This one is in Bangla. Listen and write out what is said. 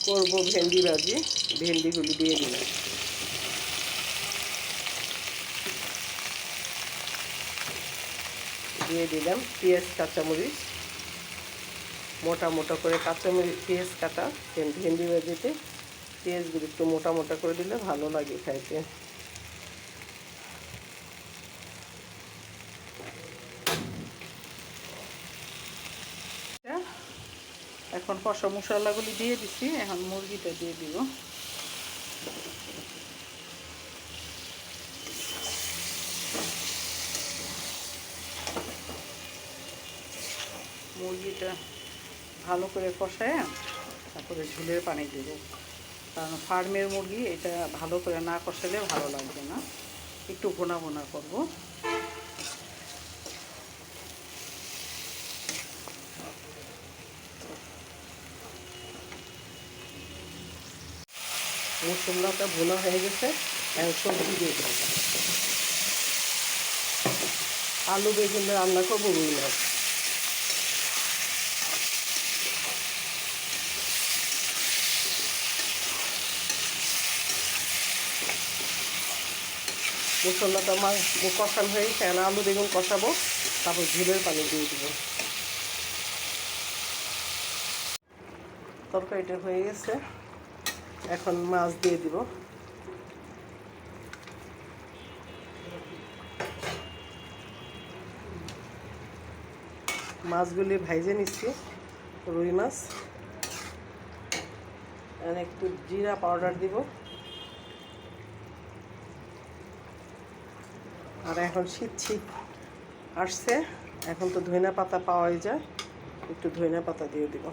করবো ভেন্ডি ভাজি। ভেন্ডিগুলি দিয়ে দিলাম। দিয়ে দিলাম পেঁয়াজ কাঁচামরিচ, মোটা মোটা করে কাঁচামরিচ পেঁয়াজ কাটা। ভেন্ডি ভাজিতে পেঁয়াজগুলি একটু মোটা মোটা করে দিলে ভালো লাগে খাইতে। এখন কষা মশলাগুলি দিয়ে দিছি, এখন মুরগিটা দিয়ে দিব। মুরগিটা ভালো করে কষায় তারপরে ঝোলের পানি দেব, কারণ ফার্মের মুরগি এটা ভালো করে না কষালে ভালো লাগবে না। একটু ভোনা ভোনা করবো। মশলাটা ভোনা হয়ে গেছে, এখন সবজি দিয়ে দেবো। আলু বেগুন রান্না করবো রুই মাছ। মশলাটা আমার কষানো হয়ে গেছে, এখন আলু বেগুন কষাবো, তারপর ঝোলের পানি দিয়ে দিব। তরকারিটা হয়ে গেছে, এখন মাছ দিয়ে দিব। মাছগুলি ভাইজে নিচ্ছি, রুই মাছ। আর একটু জিরা পাউডার দিব। আর এখন শীত শীত আসছে, এখন তো ধনিয়া পাতা পাওয়াই যায়, একটু ধনিয়া পাতা দিয়ে দিব।